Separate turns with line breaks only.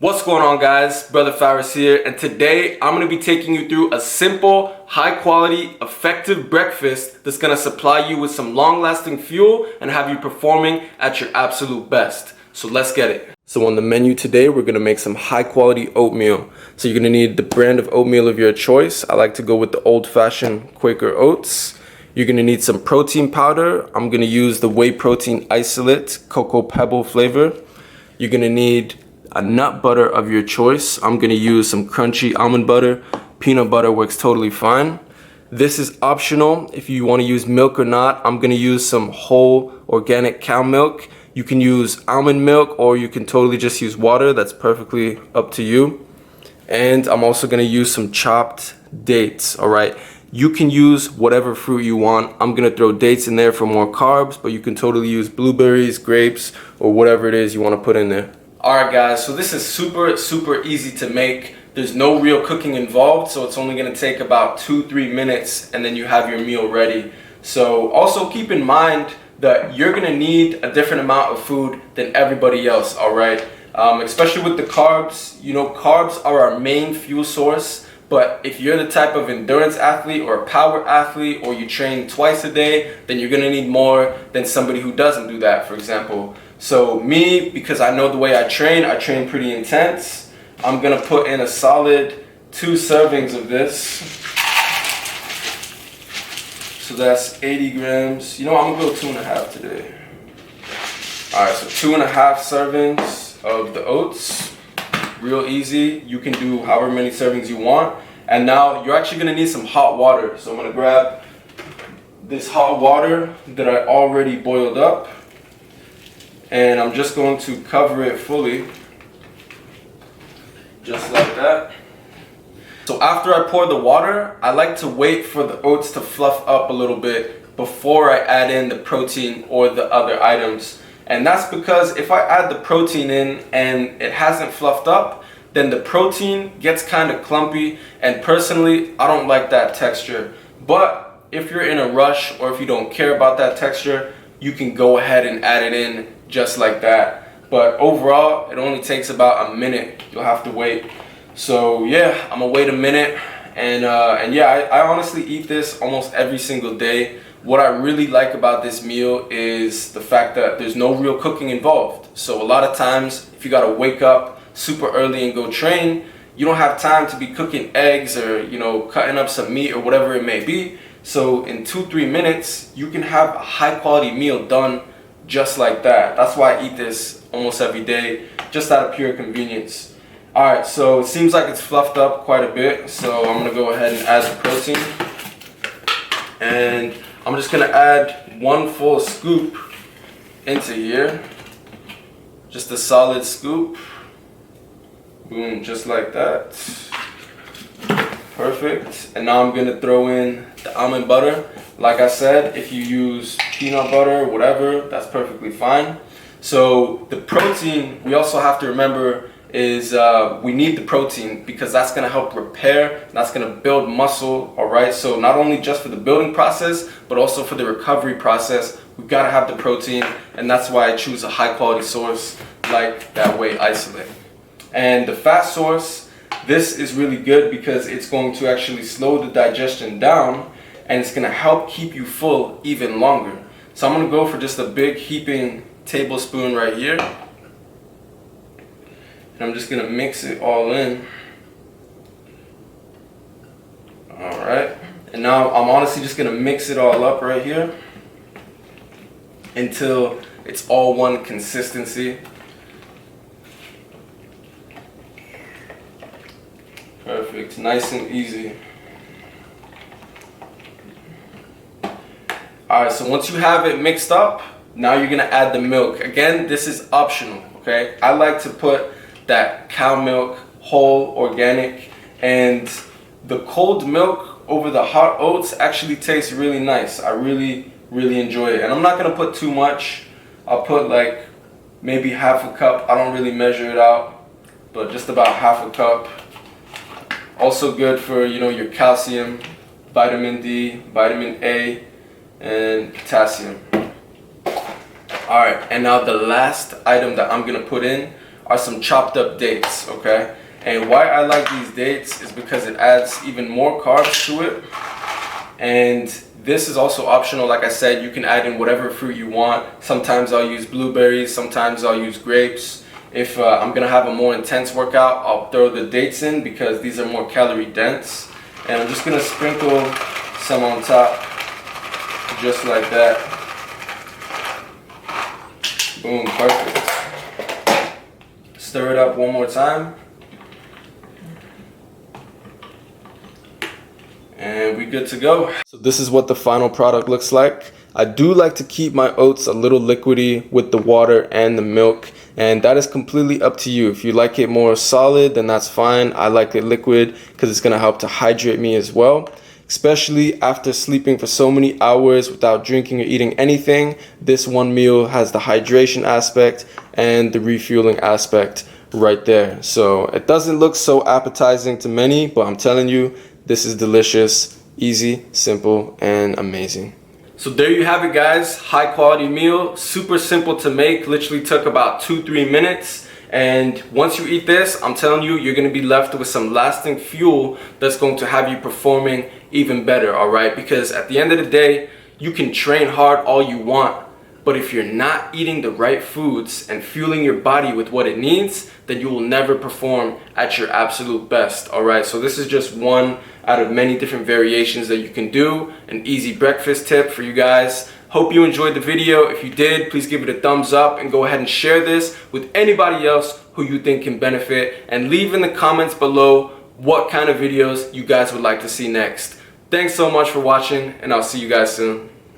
What's going on, guys? Brother Faris here, and today I'm going to be taking you through a simple, high quality, effective breakfast that's going to supply you with some long lasting fuel and have you performing at your absolute best. So let's get it. So on the menu today, we're going to make some high quality oatmeal. So you're going to need the brand of oatmeal of your choice. I like to go with the old fashioned Quaker Oats. You're going to need some protein powder. I'm going to use the whey protein isolate cocoa pebble flavor. You're going to need a nut butter of your choice. I'm gonna use some crunchy almond butter. Peanut butter works totally fine. This is optional if you want to use milk or not. I'm gonna use some whole organic cow milk. You can use almond milk or you can totally just use water. That's perfectly up to you. And I'm also gonna use some chopped dates, all right? You can use whatever fruit you want. I'm gonna throw dates in there for more carbs, but you can totally use blueberries, grapes, or whatever it is you wanna put in there. Alright guys, so this is super easy to make. There's no real cooking involved, so it's only going to take about 2-3 minutes and then you have your meal ready. So also keep in mind that you're going to need a different amount of food than everybody else, alright? Especially with the carbs. You know, carbs are our main fuel source, but if you're the type of endurance athlete or a power athlete or you train twice a day, then you're going to need more than somebody who doesn't do that, for example. So me, because I know the way I train pretty intense, I'm gonna put in a solid 2 servings of this. So that's 80 grams. You know what, I'm gonna go 2.5 today. Alright, so 2.5 servings of the oats. Real easy. You can do however many servings you want. And now you're actually gonna need some hot water. So I'm gonna grab this hot water that I already boiled up. And I'm just going to cover it fully, just like that. So after I pour the water, I like to wait for the oats to fluff up a little bit before I add in the protein or the other items. And that's because if I add the protein in and it hasn't fluffed up, then the protein gets kind of clumpy, and personally, I don't like that texture. But if you're in a rush or if you don't care about that texture, you can go ahead and add it in just like that. But overall, it only takes about a minute. You'll have to wait. So yeah, I'm gonna wait a minute, and yeah, I honestly eat this almost every single day. What I really like about this meal is the fact that there's no real cooking involved. So a lot of times, if you gotta wake up super early and go train, you don't have time to be cooking eggs or, you know, cutting up some meat or whatever it may be. So in 2-3 minutes, you can have a high quality meal done just like that. That's why I eat this almost every day, just out of pure convenience. Alright, so it seems like it's fluffed up quite a bit, so I'm gonna go ahead and add the protein. And I'm just gonna add 1 full scoop into here. Just a solid scoop. Boom, just like that. Perfect. And now I'm gonna throw in the almond butter. Like I said, if you use peanut butter, whatever, that's perfectly fine. So the protein, we also have to remember is we need the protein because that's gonna help repair, that's gonna build muscle, all right? So not only just for the building process, but also for the recovery process, we've gotta have the protein, and that's why I choose a high quality source like that whey isolate. And the fat source, this is really good because it's going to actually slow the digestion down, and it's gonna help keep you full even longer. So I'm gonna go for just a big heaping tablespoon right here. And I'm just gonna mix it all in. Alright. And now I'm honestly just gonna mix it all up right here until it's all one consistency. Perfect, nice and easy. Alright, so once you have it mixed up, now you're gonna add the milk. Again, this is optional, okay? I like to put that cow milk, whole, organic, and the cold milk over the hot oats actually tastes really nice. I really enjoy it. And I'm not gonna put too much. I'll put like maybe half a cup. I don't really measure it out, but just about half a cup. Also good for, you know, your calcium, vitamin D, vitamin A, and potassium. Alright, and now the last item that I'm gonna put in are some chopped up dates, okay? And why I like these dates is because it adds even more carbs to it. And this is also optional. Like I said, you can add in whatever fruit you want. Sometimes I'll use blueberries, sometimes I'll use grapes. If I'm gonna have a more intense workout, I'll throw the dates in because these are more calorie dense. And I'm just gonna sprinkle some on top, just like that. Boom, perfect. Stir it up one more time. And we're good to go. So this is what the final product looks like. I do like to keep my oats a little liquidy with the water and the milk, and that is completely up to you. If you like it more solid, then that's fine. I like it liquid because it's gonna help to hydrate me as well. Especially after sleeping for so many hours without drinking or eating anything, this one meal has the hydration aspect and the refueling aspect right there. So it doesn't look so appetizing to many, but I'm telling you, this is delicious, easy, simple, and amazing. So there you have it, guys. High quality meal, super simple to make, literally took about 2-3 minutes. And once you eat this, I'm telling you, you're gonna be left with some lasting fuel that's going to have you performing even better, all right? Because at the end of the day, you can train hard all you want, but if you're not eating the right foods and fueling your body with what it needs, then you will never perform at your absolute best, all right? So this is just one out of many different variations that you can do, an easy breakfast tip for you guys. Hope you enjoyed the video. If you did, please give it a thumbs up and go ahead and share this with anybody else who you think can benefit, and leave in the comments below what kind of videos you guys would like to see next. Thanks so much for watching, and I'll see you guys soon.